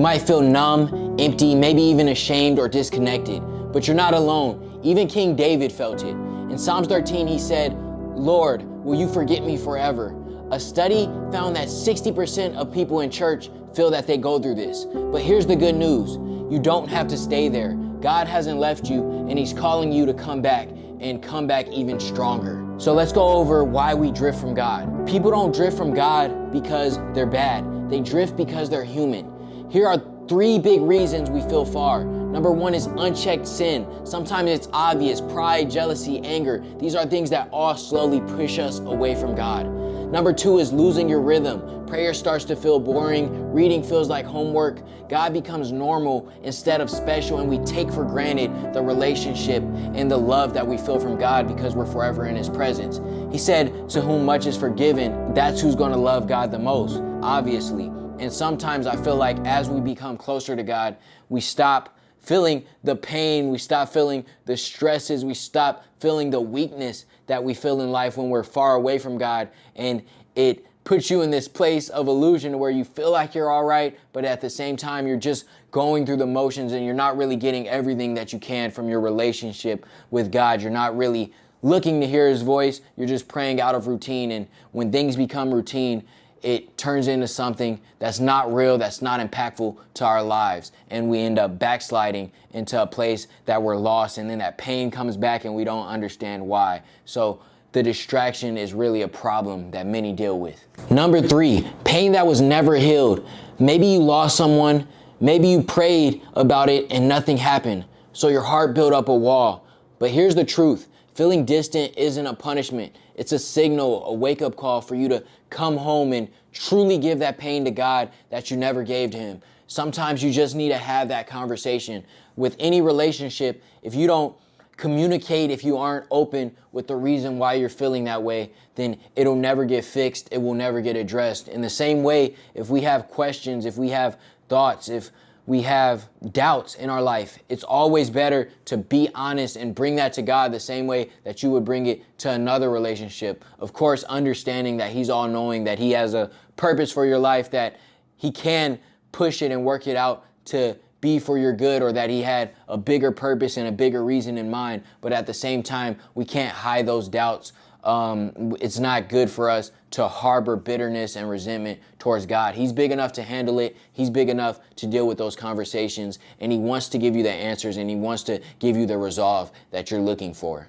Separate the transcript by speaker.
Speaker 1: might feel numb, empty, maybe even ashamed or disconnected, but you're not alone. Even King David felt it. In Psalms 13, he said, "Lord, will you forget me forever?" A study found that 60% of people in church feel that they go through this. But here's the good news. You don't have to stay there. God hasn't left you, and he's calling you to come back and come back even stronger. So let's go over why we drift from God. People don't drift from God because they're bad. They drift because they're human. Here are 3 big reasons we feel far. Number 1 is unchecked sin. Sometimes it's obvious: pride, jealousy, anger. These are things that all slowly push us away from God. Number 2 is losing your rhythm. Prayer starts to feel boring. Reading feels like homework. God becomes normal instead of special, and we take for granted the relationship and the love that we feel from God because we're forever in his presence. He said, "To whom much is forgiven, that's who's going to love God the most," obviously. And sometimes I feel like as we become closer to God, we stop feeling the pain, we stop feeling the stresses, we stop feeling the weakness that we feel in life when we're far away from God. And it puts you in this place of illusion where you feel like you're all right, but at the same time, you're just going through the motions and you're not really getting everything that you can from your relationship with God. You're not really looking to hear his voice. You're just praying out of routine. And when things become routine, it turns into something that's not real, that's not impactful to our lives. And we end up backsliding into a place that we're lost. And then that pain comes back and we don't understand why. So the distraction is really a problem that many deal with. Number 3, pain that was never healed. Maybe you lost someone, maybe you prayed about it and nothing happened. So your heart built up a wall. But here's the truth. Feeling distant isn't a punishment. It's a signal, a wake-up call for you to come home and truly give that pain to God that you never gave to him. Sometimes you just need to have that conversation. With any relationship, if you don't communicate, if you aren't open with the reason why you're feeling that way, then it'll never get fixed. It will never get addressed. In the same way, if we have questions, if we have thoughts, if we have doubts in our life, it's always better to be honest and bring that to God the same way that you would bring it to another relationship. Of course, understanding that he's all knowing, that he has a purpose for your life, that he can push it and work it out to be for your good, or that he had a bigger purpose and a bigger reason in mind. But at the same time, we can't hide those doubts. It's not good for us to harbor bitterness and resentment towards God. He's big enough to handle it. He's big enough to deal with those conversations, and he wants to give you the answers, and he wants to give you the resolve that you're looking for.